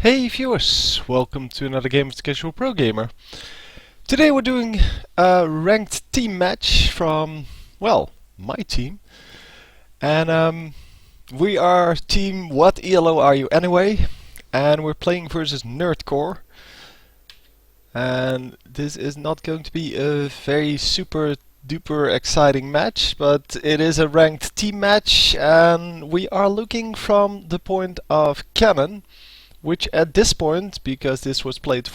Hey viewers, welcome to another game of the Casual Pro Gamer. Today we're doing a ranked team match from, well, my team. And we are team What ELO Are You Anyway? And we're playing versus Nerdcore. And this is not going to be a very super duper exciting match, but it is a ranked team match and we are looking from the point of Kennen, which at this point, because this was played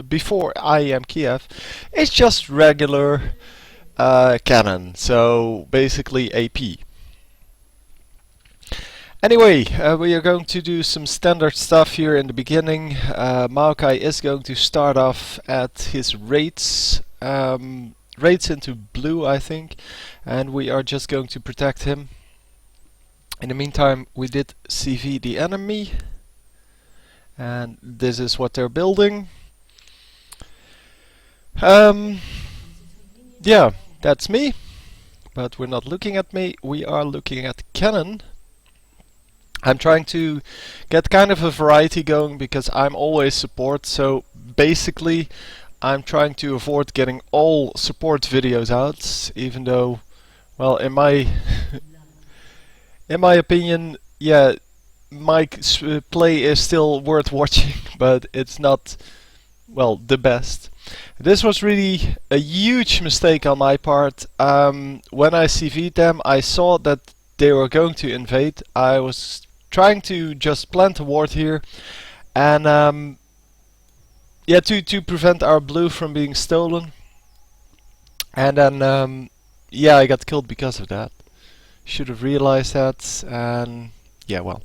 before I Am Kiev, is just regular Kennen, so basically AP. Anyway, we are going to do some standard stuff here in the beginning. Maokai is going to start off at his raids, raids into blue I think, and we are just going to protect him. In the meantime, we did CV the enemy. And this is what they're building. Yeah, that's me. But we're not looking at me, we are looking at Kennen. I'm trying to get kind of a variety going because I'm always support, so basically I'm trying to avoid getting all support videos out, even though, well, in my in my opinion, yeah, my play is still worth watching, but it's not, well, the best. This was really a huge mistake on my part. When I CV'd them, I saw that they were going to invade. I was trying to just plant a ward here, and yeah, to prevent our blue from being stolen. And then, yeah, I got killed because of that. Should have realized that, and yeah, well.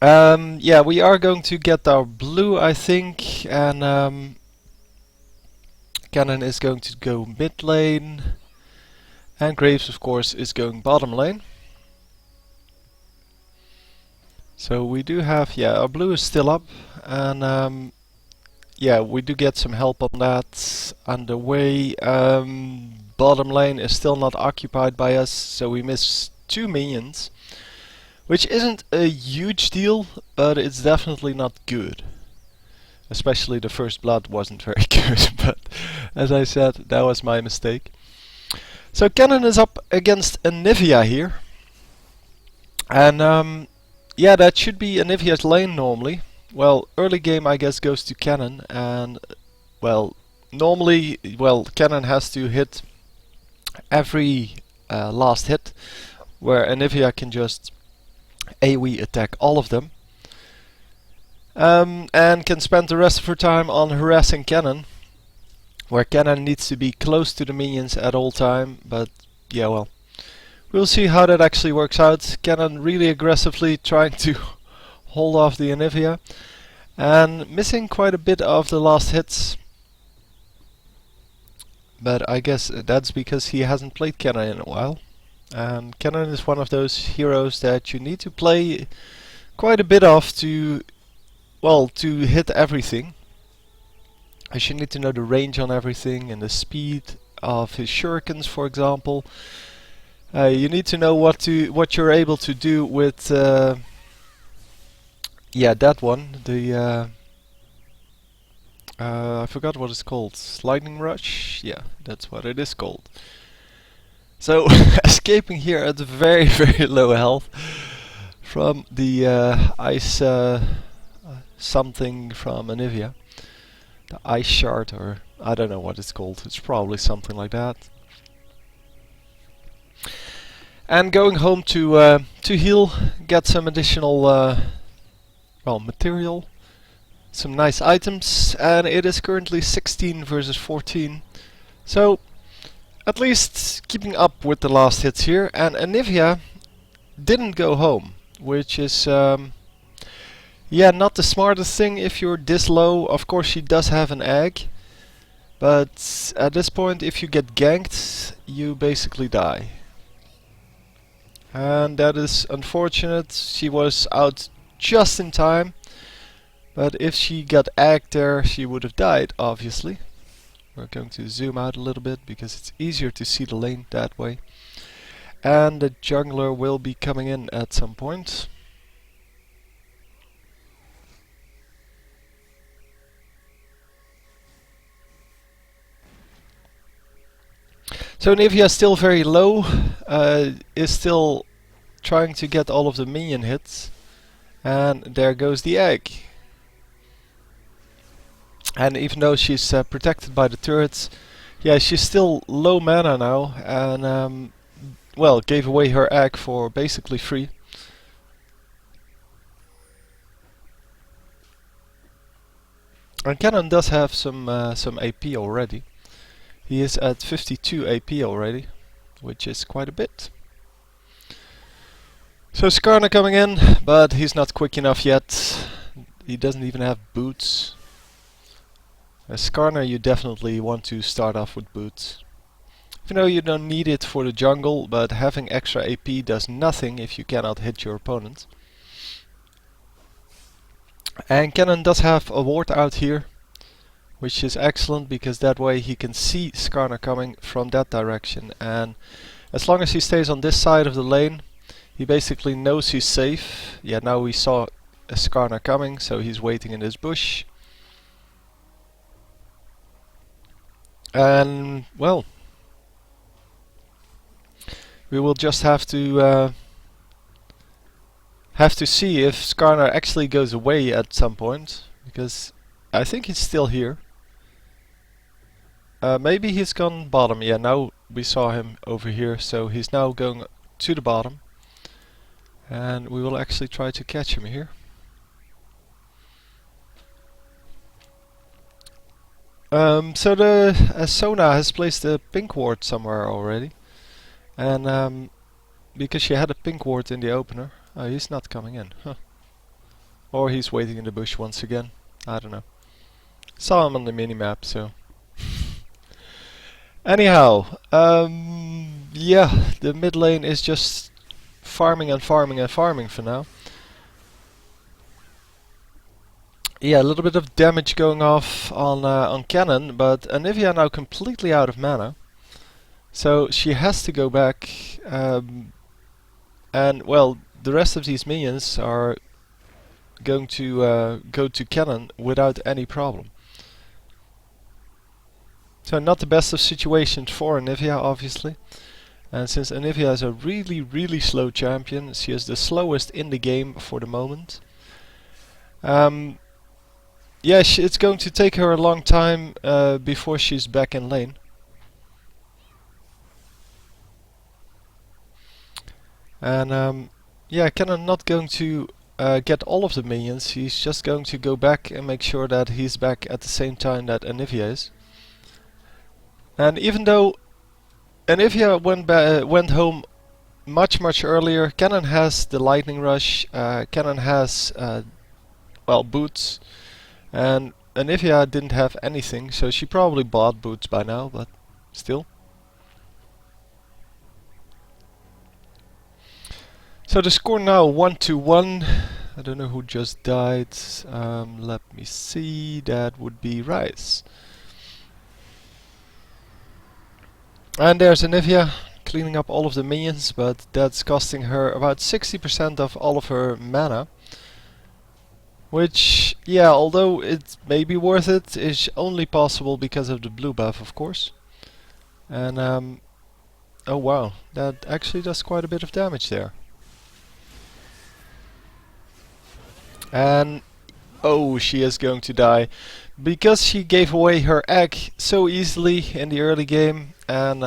Yeah, we are going to get our blue, I think, and Kennen is going to go mid lane, and Graves, of course, is going bottom lane. So we do have, yeah, our blue is still up, and yeah, we do get some help on that underway. Bottom lane is still not occupied by us, so we miss 2 minions. Which isn't a huge deal, but it's definitely not good. Especially the first blood wasn't very good, but as I said, that was my mistake. So Kennen is up against Anivia here. And yeah, that should be Anivia's lane normally. Well, early game I guess goes to Kennen, and well, normally, well, Kennen has to hit every last hit, where Anivia can just AoE attack all of them, and can spend the rest of her time on harassing Kennen, where Kennen needs to be close to the minions at all time, but yeah, well, we'll see how that actually works out. Kennen really aggressively trying to hold off the Anivia, and missing quite a bit of the last hits, but I guess that's because he hasn't played Kennen in a while. And Kennen is one of those heroes that you need to play quite a bit of to, well, to hit everything. As you need to know the range on everything and the speed of his shurikens, for example. You need to know what you're able to do with, yeah, that one. The I forgot what it's called. Lightning Rush. Yeah, that's what it is called. So, escaping here at very, very low health from the ice something from Anivia. The ice shard, or I don't know what it's called. It's probably something like that. And going home to heal, get some additional well, material, some nice items, and it is currently 16 versus 14. So, at least keeping up with the last hits here, and Anivia didn't go home, which is yeah, not the smartest thing if you're this low. Of course she does have an egg, but at this point if you get ganked you basically die. And that is unfortunate. She was out just in time, but if she got egged there she would have died, obviously. We're going to zoom out a little bit because it's easier to see the lane that way. And the jungler will be coming in at some point. So Nivea is still very low, is still trying to get all of the minion hits. And there goes the egg. And even though she's protected by the turrets, yeah, she's still low mana now, and well, gave away her egg for basically free. And Kennen does have some AP already. He is at 52 AP already, which is quite a bit. So Skarner coming in, but he's not quick enough yet. He doesn't even have boots. As Skarner, you definitely want to start off with boots. Even though you don't need it for the jungle, but having extra AP does nothing if you cannot hit your opponent. And Kennen does have a ward out here, which is excellent because that way he can see Skarner coming from that direction. And as long as he stays on this side of the lane, he basically knows he's safe. Yeah, now we saw a Skarner coming, so he's waiting in this bush. And, well, we will just have to see if Skarner actually goes away at some point, because I think he's still here. Maybe he's gone bottom. Yeah, now we saw him over here, so he's now going to the bottom. And we will actually try to catch him here. So the Sona has placed a pink ward somewhere already. And because she had a pink ward in the opener, he's not coming in. Huh. Or he's waiting in the bush once again. I don't know. Saw him on the minimap, so... Anyhow, yeah, the mid lane is just farming and farming and farming for now. Yeah, a little bit of damage going off on Kennen, but Anivia now completely out of mana. So she has to go back, and well, the rest of these minions are going to go to Kennen without any problem. So not the best of situations for Anivia, obviously. And since Anivia is a really slow champion, she is the slowest in the game for the moment. Yeah, it's going to take her a long time before she's back in lane. And yeah, Kennen not going to get all of the minions. He's just going to go back and make sure that he's back at the same time that Anivia is. And even though Anivia went home much earlier, Kennen has the lightning rush. Kennen has well, boots, and Anivia didn't have anything, so she probably bought boots by now, but still. So the score now 1-1. I don't know who just died. Let me see. That would be Rice. And there's Anivia cleaning up all of the minions, but that's costing her about 60% of all of her mana. Which, yeah, although it may be worth it, is only possible because of the blue buff, of course. And, oh wow, that actually does quite a bit of damage there. And, oh, she is going to die. Because she gave away her egg so easily in the early game, and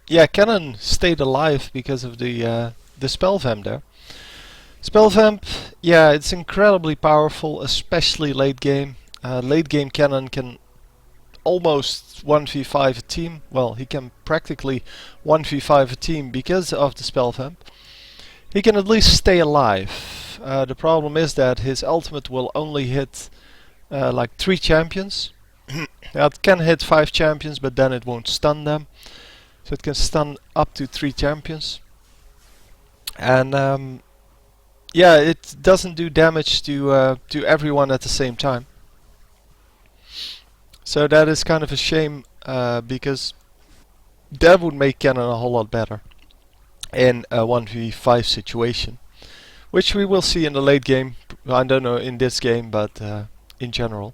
yeah, Kennen stayed alive because of the spell vamp there. Spell vamp, yeah, it's incredibly powerful, especially late game. Late game Kennen can almost 1v5 a team. Well, he can practically 1v5 a team because of the spell vamp. He can at least stay alive. The problem is that his ultimate will only hit like 3 champions. It can hit 5 champions, but then it won't stun them. So it can stun up to 3 champions. And yeah, it doesn't do damage to everyone at the same time. So that is kind of a shame, because that would make Kennen a whole lot better in a 1v5 situation. Which we will see in the late game. I don't know in this game, but in general.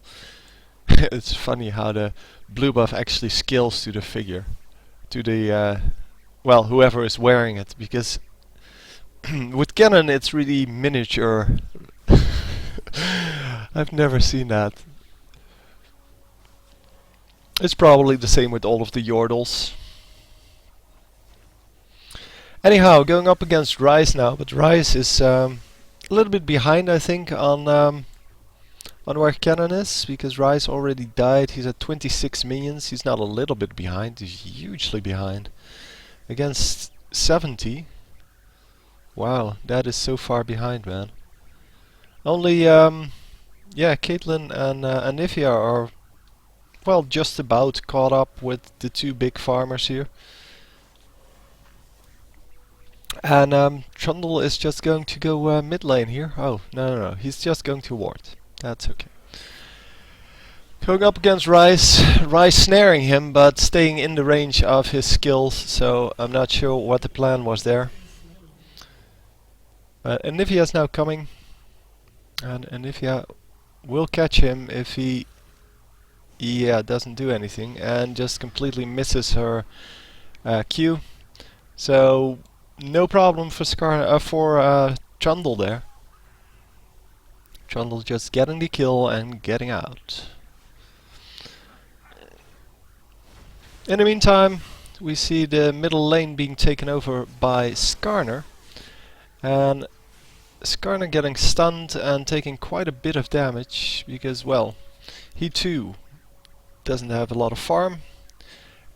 It's funny how the blue buff actually scales to the figure. to the well, whoever is wearing it, because with Kennen it's really miniature. I've never seen that. It's probably the same with all of the Yordles. Anyhow, going up against Rice now, but Rice is a little bit behind, I think, on where Kennen is, because Rice already died. He's at 26 minions. He's not a little bit behind, he's hugely behind. Against 70. Wow, that is so far behind, man. Only, yeah, Caitlyn and Anivia are, well, just about caught up with the two big farmers here. And Trundle is just going to go mid lane here. Oh, no, he's just going to ward. That's okay. Going up against Rice. Rice snaring him, but staying in the range of his skills, so I'm not sure what the plan was there. Anivia's now coming, and Anivia will catch him if he doesn't do anything, and just completely misses her Q. So no problem for Trundle there. Trundle just getting the kill and getting out. In the meantime, we see the middle lane being taken over by Skarner. And Skarner getting stunned and taking quite a bit of damage because, well, he too doesn't have a lot of farm.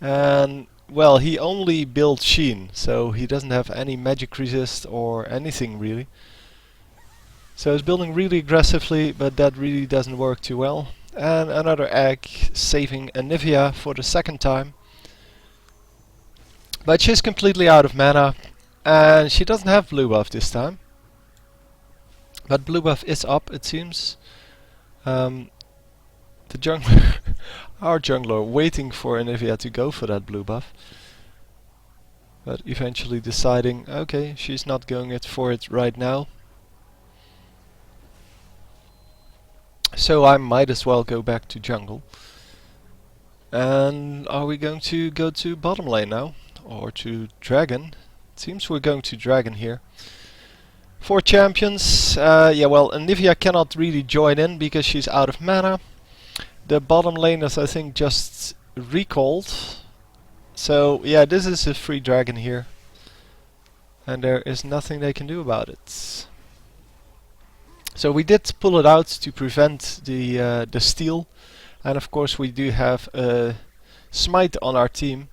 And, well, he only built Sheen, so he doesn't have any magic resist or anything really. So he's building really aggressively, but that really doesn't work too well. And another egg saving Anivia for the second time. But she's completely out of mana, and she doesn't have blue buff this time. But blue buff is up, it seems. The jungler, our jungler, waiting for Anivia to go for that blue buff. But eventually deciding, okay, she's not going for it right now. So I might as well go back to jungle. And are we going to go to bottom lane now? Or to dragon? It seems we're going to dragon here. 4 champions. Yeah, well, Anivia cannot really join in because she's out of mana. The bottom laners, I think, just recalled. So yeah, this is a free dragon here. And there is nothing they can do about it. So we did pull it out to prevent the steal, and of course we do have a smite on our team.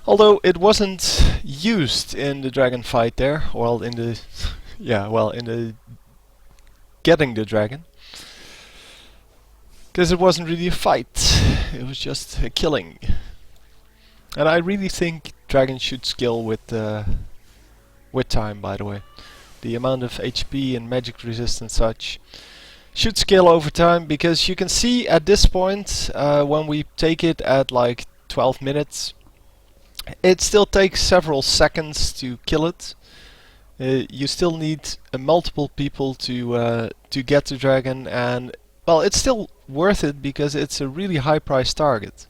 Although it wasn't used in the dragon fight there, well in the in the getting the dragon, because it wasn't really a fight; it was just a killing. And I really think dragons should skill with time, by the way. The amount of HP and magic resist and such should scale over time, because you can see at this point, when we take it at like 12 minutes, it still takes several seconds to kill it. You still need multiple people to get the dragon, and well, it's still worth it because it's a really high price target.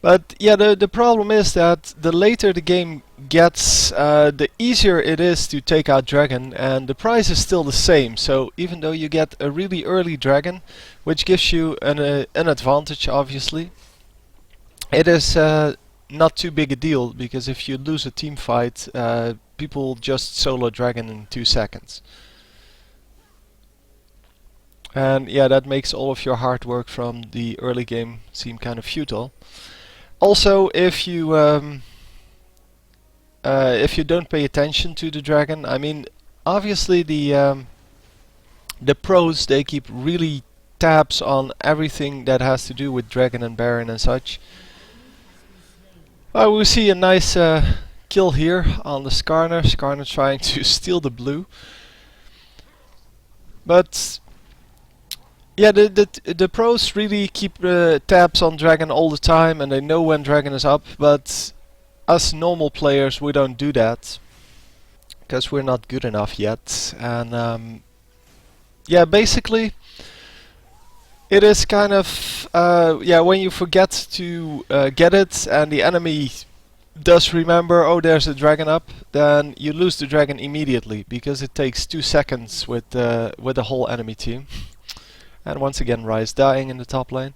But yeah, the problem is that the later the game gets, the easier it is to take out dragon, and the price is still the same. So even though you get a really early dragon, which gives you an advantage, obviously, it is not too big a deal, because if you lose a team fight, people just solo dragon in 2 seconds. And yeah, that makes all of your hard work from the early game seem kind of futile. Also, if you don't pay attention to the dragon, I mean, obviously the pros, they keep really tabs on everything that has to do with dragon and baron and such. We see a nice kill here on the Skarner. Skarner trying to steal the blue, but yeah, the pros really keep tabs on dragon all the time, and they know when dragon is up. But us normal players, we don't do that because we're not good enough yet. And yeah, basically, It is kind of yeah, when you forget to get it and the enemy does remember, oh, there's a dragon up, then you lose the dragon immediately because it takes 2 seconds with the whole enemy team. And once again, Ryze dying in the top lane.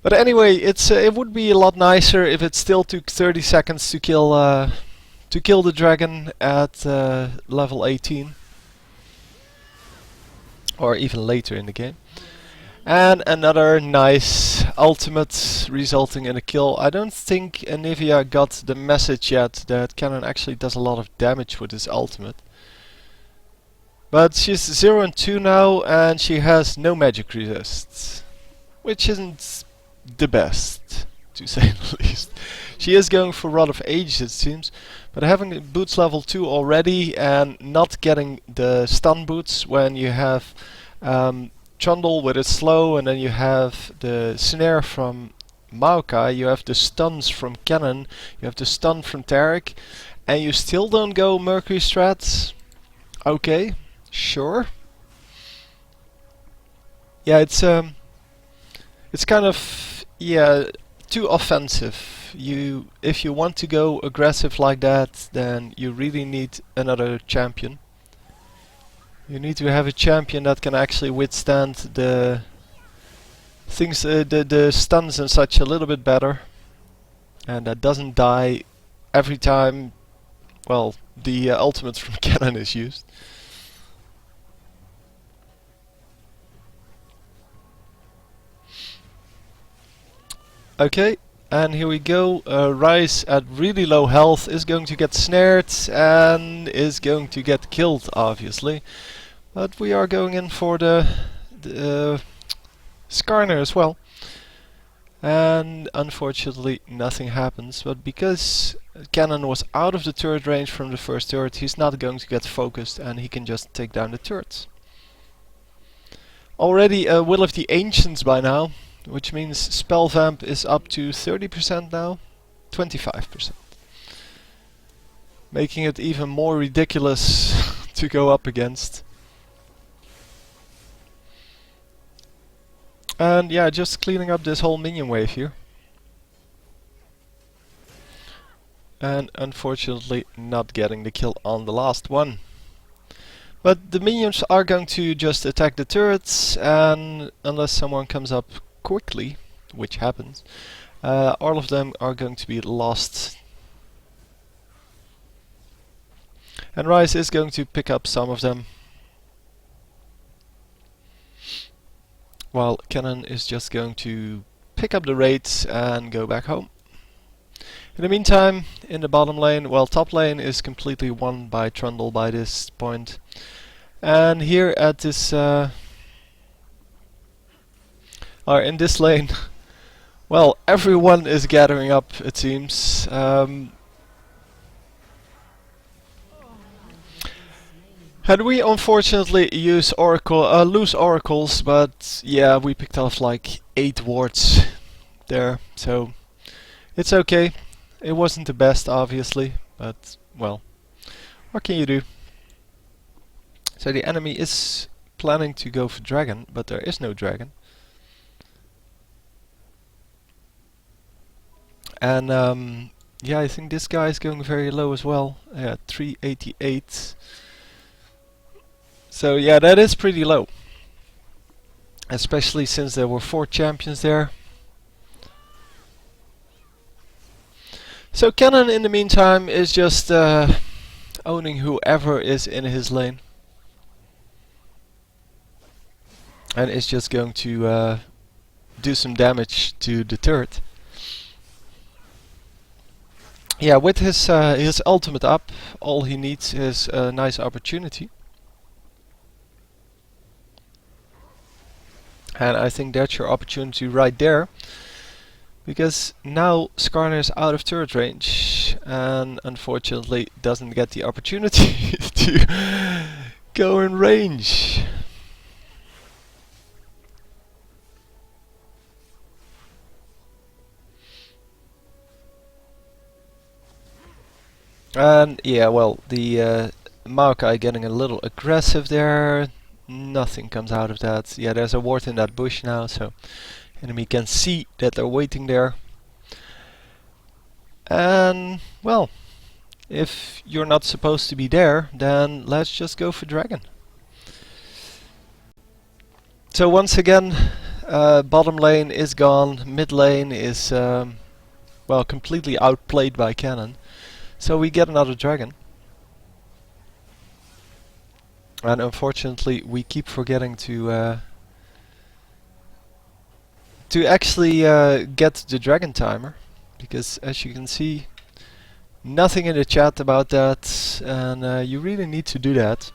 But anyway, it would be a lot nicer if it still took 30 seconds to kill the dragon at level 18, or even later in the game. And another nice ultimate resulting in a kill. I don't think Anivia got the message yet that Kennen actually does a lot of damage with his ultimate. But she's 0 and 2 now, and she has no magic resists, which isn't the best, to say the least. She is going for Rod of Ages, it seems, but having boots level 2 already and not getting the stun boots when you have Trundle with its slow, and then you have the snare from Maokai, you have the stuns from Kennen, you have the stun from Taric, and you still don't go Mercury strats? Okay, sure. Yeah, it's kind of, yeah, too offensive. If you want to go aggressive like that, then you really need another champion. You need to have a champion that can actually withstand the things, the stuns and such a little bit better, and that doesn't die every time, well, the ultimate from Kennen is used. Okay, and here we go. Ryze at really low health is going to get snared and is going to get killed, obviously. But we are going in for the Skarner as well. And unfortunately nothing happens, but because Kennen was out of the turret range from the first turret, he's not going to get focused and he can just take down the turrets. Already a Will of the Ancients by now, which means Spell Vamp is up to 30% now, 25%. Making it even more ridiculous to go up against. And yeah, just cleaning up this whole minion wave here. And unfortunately not getting the kill on the last one. But the minions are going to just attack the turrets, and unless someone comes up quickly, which happens, all of them are going to be lost. And Ryze is going to pick up some of them, while Kennen is just going to pick up the raids and go back home. In the meantime, in the bottom lane, well, top lane is completely won by Trundle by this point. And here at this, or in this lane, well, everyone is gathering up, it seems. And we unfortunately lose oracles, but yeah, we picked off like 8 wards there, so it's okay. It wasn't the best, obviously, but well, what can you do? So the enemy is planning to go for dragon, but there is no dragon. And yeah, I think this guy is going very low as well. Yeah, 388. So yeah, that is pretty low. Especially since there were 4 champions there. So Kennen in the meantime is just owning whoever is in his lane. And is just going to do some damage to the turret. Yeah, with his ultimate up, all he needs is a nice opportunity. And I think that's your opportunity right there. Because now Skarner is out of turret range and unfortunately doesn't get the opportunity to go in range. And yeah, well, the Maokai getting a little aggressive there. Nothing comes out of that. Yeah, there's a ward in that bush now, so enemy can see that they're waiting there. And, well, if you're not supposed to be there, then let's just go for dragon. So once again, bottom lane is gone, mid lane is, well, completely outplayed by Kennen. So we get another dragon. And unfortunately, we keep forgetting to actually get the dragon timer, because as you can see, nothing in the chat about that, and you really need to do that.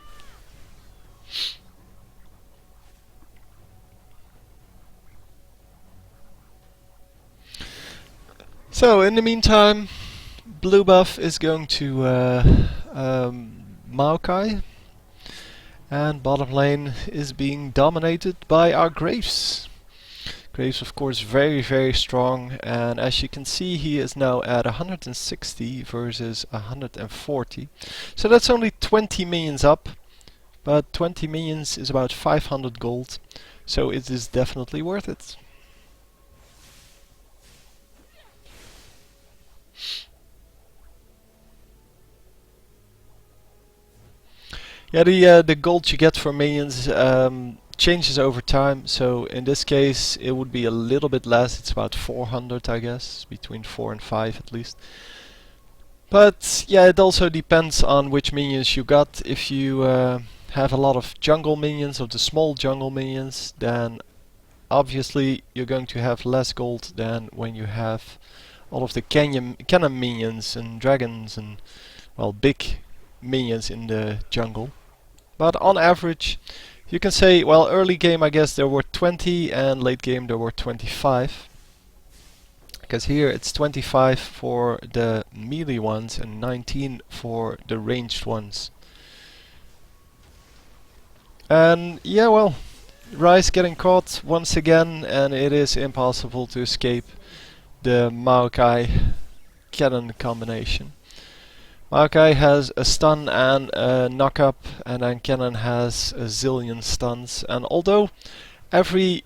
So in the meantime, blue buff is going to Maokai, and bottom lane is being dominated by our Graves. Graves, of course, very, very strong, and as you can see, he is now at 160 versus 140. So that's only 20 minions up, but 20 minions is about 500 gold, so it is definitely worth it. Yeah, the gold you get for minions changes over time, so in this case it would be a little bit less. It's about 400, I guess, between 4 and 5 at least. But yeah, it also depends on which minions you got. If you have a lot of jungle minions, of the small jungle minions, then obviously you're going to have less gold than when you have all of the Kennen minions and dragons and, well, big minions in the jungle. But on average, you can say, well, early game I guess there were 20 and late game there were 25. Because here it's 25 for the melee ones and 19 for the ranged ones. And yeah, well, Ryze getting caught once again, and it is impossible to escape the Maokai Kennen combination. Maokai has a stun and a knock up, and then Kennen has a zillion stuns. And although every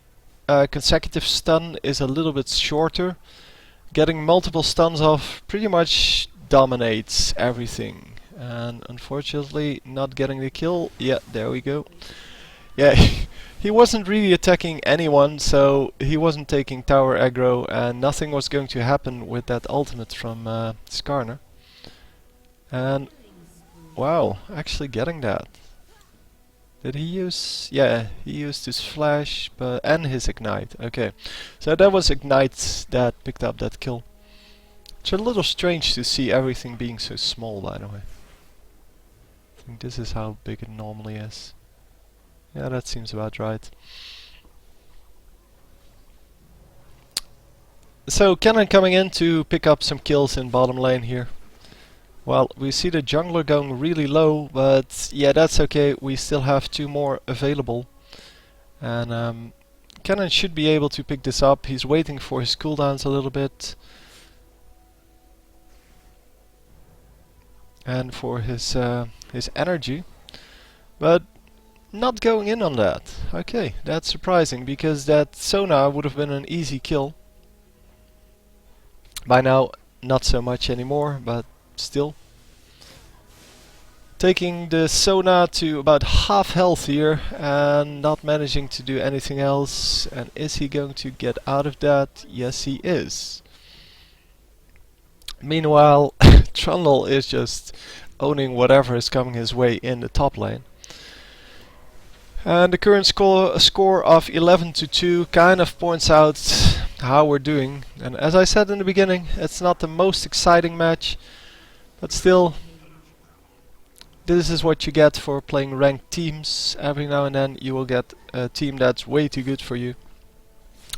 consecutive stun is a little bit shorter, getting multiple stuns off pretty much dominates everything. And unfortunately, not getting the kill. Yeah, there we go. Yeah, he wasn't really attacking anyone, so he wasn't taking tower aggro, and nothing was going to happen with that ultimate from Skarner. And wow, actually getting that. Did he use? Yeah, he used his flash and his ignite. Okay, so that was ignite that picked up that kill. It's a little strange to see everything being so small, by the way. I think this is how big it normally is. Yeah, that seems about right. So Kennen coming in to pick up some kills in bottom lane here. Well, we see the jungler going really low, but yeah, that's okay. We still have 2 more available. And Kennen should be able to pick this up. He's waiting for his cooldowns a little bit. And for his energy. But not going in on that. Okay, that's surprising, because that Sona would have been an easy kill. By now, not so much anymore, but still. Taking the Sona to about half health here and not managing to do anything else. And is he going to get out of that? Yes, he is. Meanwhile, Trundle is just owning whatever is coming his way in the top lane. And the current score of 11-2 kind of points out how we're doing. And as I said in the beginning, it's not the most exciting match, but still, this is what you get for playing ranked teams. Every now and then you will get a team that's way too good for you.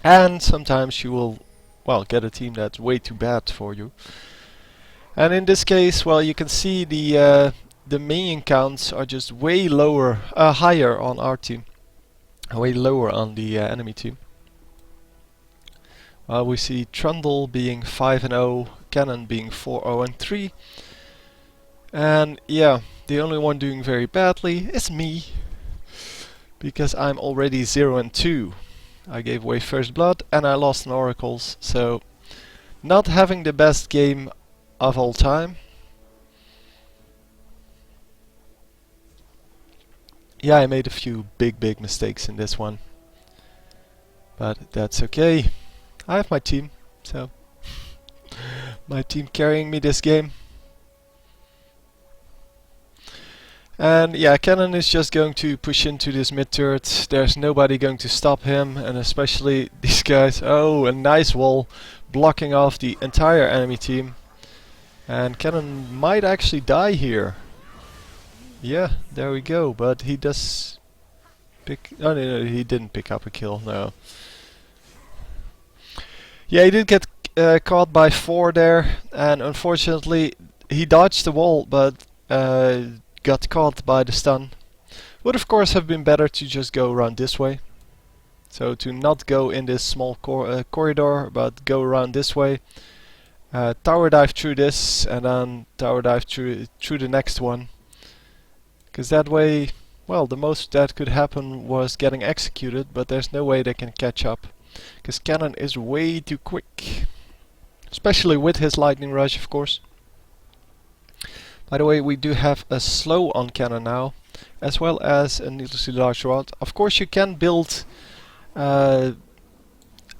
And sometimes you will, well, get a team that's way too bad for you. And in this case, well, you can see the minion counts are just way lower, higher on our team, way lower on the enemy team. We see Trundle being 5-0, Kennen being 4-0-3, and yeah, the only one doing very badly is me. because I'm already 0 and 2. I gave away first blood and I lost an oracles, so not having the best game of all time. Yeah, I made a few big mistakes in this one, but that's okay. I have my team, so my team carrying me this game. And yeah, Kennen is just going to push into this mid turret. There's nobody going to stop him, and especially these guys. Oh, a nice wall blocking off the entire enemy team. And Kennen might actually die here. Yeah, there we go. But he does pick... Oh no, he didn't pick up a kill, no. Yeah, he did get caught by 4 there, and unfortunately he dodged the wall, but got caught by the stun. Would of course have been better to just go around this way. So to not go in this small corridor, but go around this way. Tower dive through this, and then tower dive through the next one. Because that way, well, the most that could happen was getting executed, but there's no way they can catch up. Because Kennen is way too quick. Especially with his lightning rush, of course. By the way, we do have a slow on Kennen now, as well as a needlessly large rod. Of course, you can build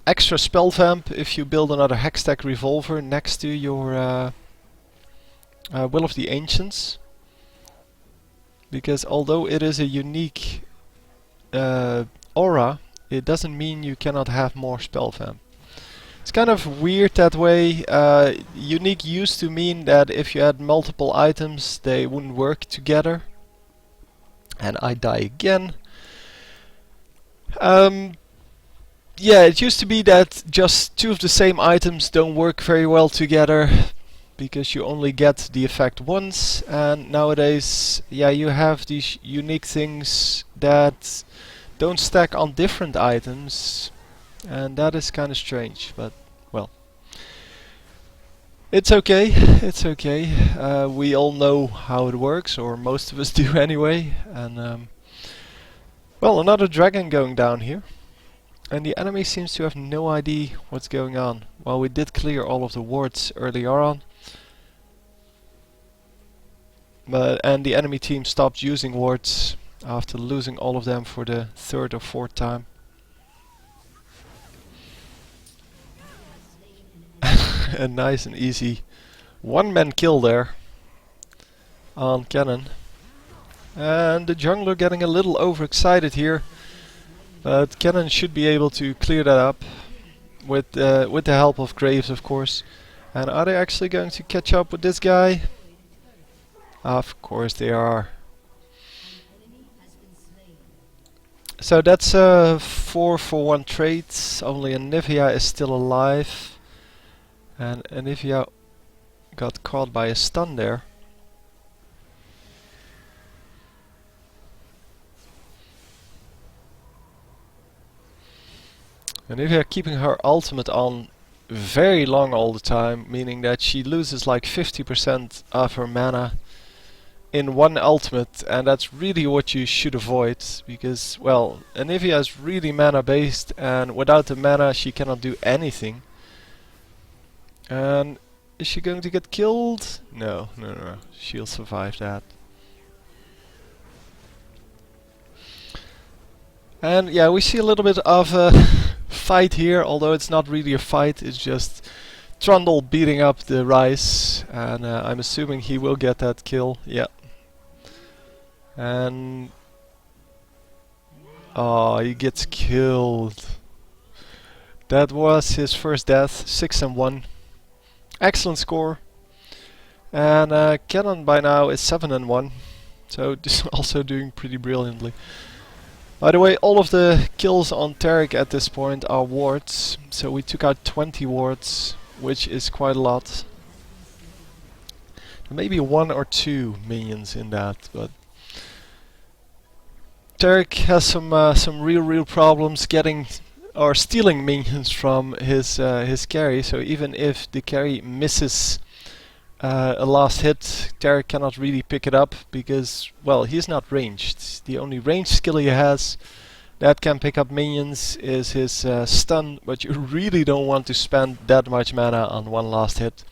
extra spell vamp if you build another Hextech revolver next to your Will of the Ancients. Because although it is a unique aura, it doesn't mean you cannot have more spell vamp. It's kind of weird that way. Unique used to mean that if you had multiple items, they wouldn't work together. And I die again. Yeah, it used to be that just 2 of the same items don't work very well together, because you only get the effect once. And nowadays, yeah, you have these unique things that don't stack on different items. And that is kind of strange, but well, it's okay. It's okay. We all know how it works, or most of us do anyway. And well, another dragon going down here, and the enemy seems to have no idea what's going on. Well, we did clear all of the wards earlier on, and the enemy team stopped using wards after losing all of them for the 3rd or 4th time. A nice and easy one-man kill there on Kennen. And the jungler getting a little overexcited here, but Kennen should be able to clear that up with the help of Graves, of course. And are they actually going to catch up with this guy? Of course they are. So that's a 4-for-1 trade. Only Anivia is still alive. And Anivia got caught by a stun there. Anivia keeping her ultimate on very long all the time, meaning that she loses like 50% of her mana in one ultimate, and that's really what you should avoid, because, well, Anivia is really mana based, and without the mana she cannot do anything. And is she going to get killed? No, she'll survive that. And yeah, we see a little bit of a fight here, although it's not really a fight, it's just Trundle beating up the Rice, and I'm assuming he will get that kill, yeah. And oh, he gets killed. That was his first death, 6 and 1. Excellent score. And Kennen by now is 7 and 1. So this is also doing pretty brilliantly. By the way, all of the kills on Taric at this point are wards. So we took out 20 wards, which is quite a lot. Maybe 1 or 2 minions in that, but Taric has some real problems getting or stealing minions from his carry. So even if the carry misses a last hit, Tarek cannot really pick it up because, well, he's not ranged. The only ranged skill he has that can pick up minions is his stun, but you really don't want to spend that much mana on one last hit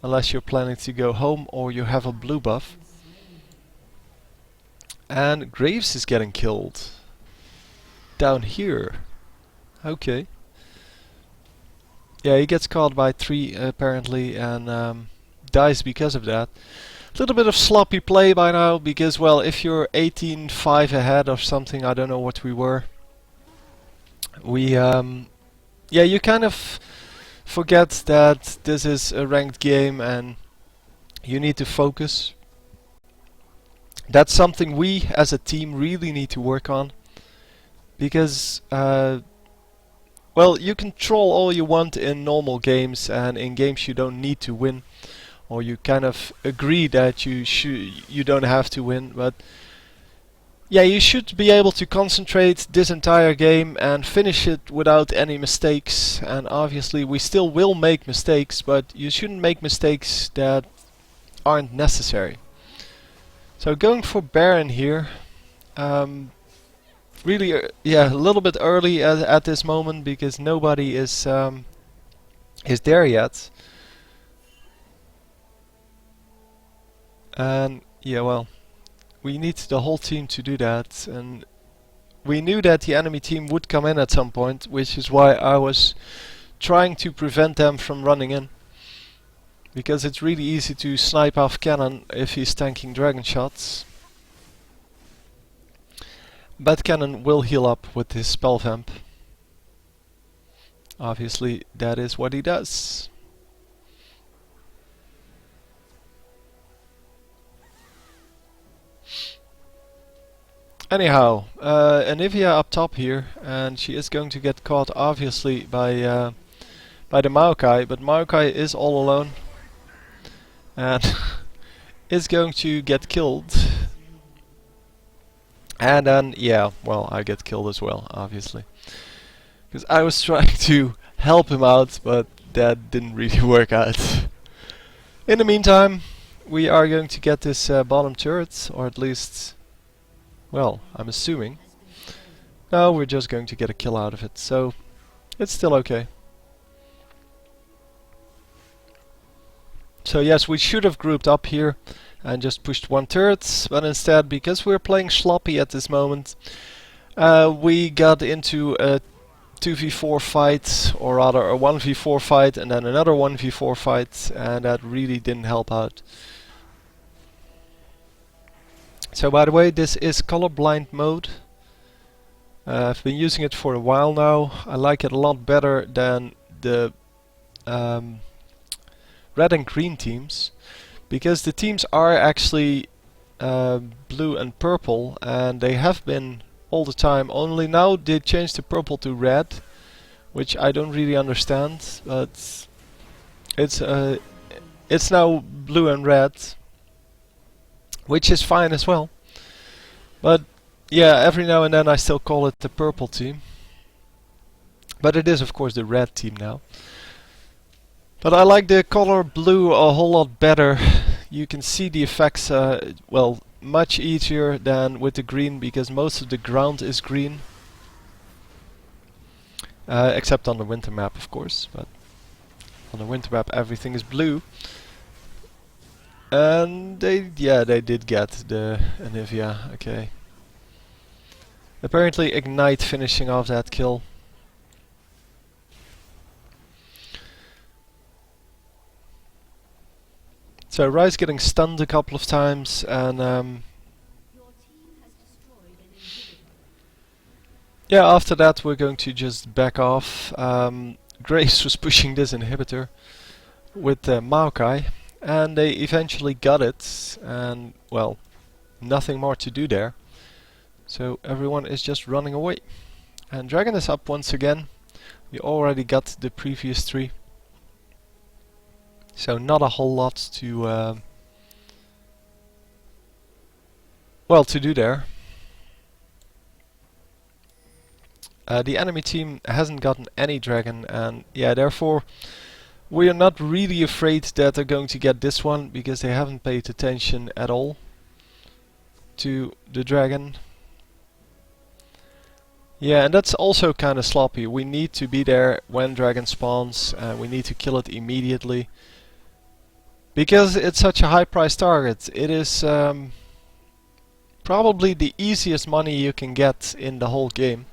unless you're planning to go home or you have a blue buff. And Graves is getting killed down here. Okay. Yeah, he gets caught by 3 apparently and dies because of that. A little bit of sloppy play by now because, well, if you're 18-5 ahead or something, I don't know what we were. Yeah, you kind of forget that this is a ranked game and you need to focus. That's something we as a team really need to work on because, well, you can troll all you want in normal games and in games you don't need to win, or you kind of agree that you don't have to win, but yeah, you should be able to concentrate this entire game and finish it without any mistakes. And obviously we still will make mistakes, but you shouldn't make mistakes that aren't necessary. So going for Baron here, really, yeah, a little bit early at this moment because nobody is there yet. And yeah, well, we need the whole team to do that, and we knew that the enemy team would come in at some point, which is why I was trying to prevent them from running in. Because it's really easy to snipe off Kennen if he's tanking dragon shots. But Kennen will heal up with his spell vamp. Obviously that is what he does. Anyhow, Anivia up top here, and she is going to get caught obviously by the Maokai, but Maokai is all alone and is going to get killed. And then, yeah, well, I get killed as well, obviously. Because I was trying to help him out, but that didn't really work out. In the meantime, we are going to get this bottom turret, or at least, well, I'm assuming. No, we're just going to get a kill out of it, so it's still okay. So yes, we should have grouped up here and just pushed one turret, but instead, because we're playing sloppy at this moment, we got into a 2v4 fight, or rather a 1v4 fight, and then another 1v4 fight, and that really didn't help out. So by the way, this is colorblind mode. I've been using it for a while now. I like it a lot better than the red and green teams, because the teams are actually blue and purple, and they have been all the time. Only now they changed the purple to red, which I don't really understand, but it's now blue and red, which is fine as well. But yeah, every now and then I still call it the purple team, but it is of course the red team now. But I like the color blue a whole lot better. You can see the effects, well, much easier than with the green, because most of the ground is green. Except on the winter map, of course. But on the winter map everything is blue. And they did get the Anivia, okay. Apparently Ignite finishing off that kill. So Ryze getting stunned a couple of times, and yeah, after that we're going to just back off. Grace was pushing this inhibitor with Maokai, and they eventually got it, and well, nothing more to do there. So everyone is just running away. And Dragon is up once again. We already got the previous 3. So not a whole lot to well, to do there. The enemy team hasn't gotten any dragon, and yeah, therefore We are not really afraid that they're going to get this one because they haven't paid attention at all to the dragon. Yeah, and that's also kind of sloppy. We need to be there when dragon spawns and we need to kill it immediately. Because it's such a high price target. It is probably the easiest money you can get in the whole game.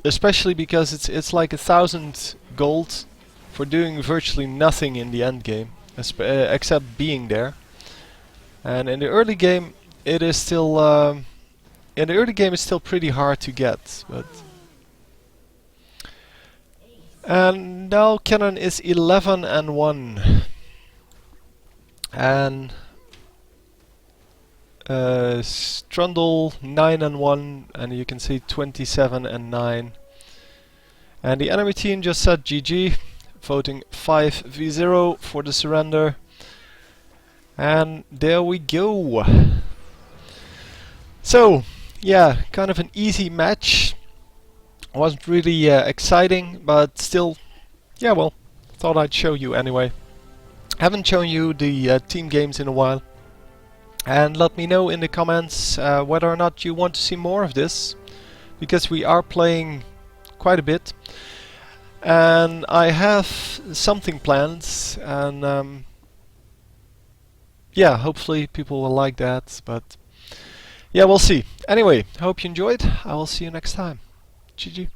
Especially because it's like 1,000 gold for doing virtually nothing in the end game, except being there. And in the early game, it is still it's still pretty hard to get. But and now Kennen is 11-1, and Strundle 9-1, and you can see 27-9. And the enemy team just said GG, voting 5v0 for the surrender. And there we go. So, yeah, kind of an easy match. Wasn't really exciting, but still, yeah, well, thought I'd show you anyway. Haven't shown you the team games in a while. And let me know in the comments whether or not you want to see more of this, because we are playing quite a bit. And I have something planned, and yeah, hopefully people will like that, but yeah, we'll see. Anyway, hope you enjoyed. I will see you next time. GG.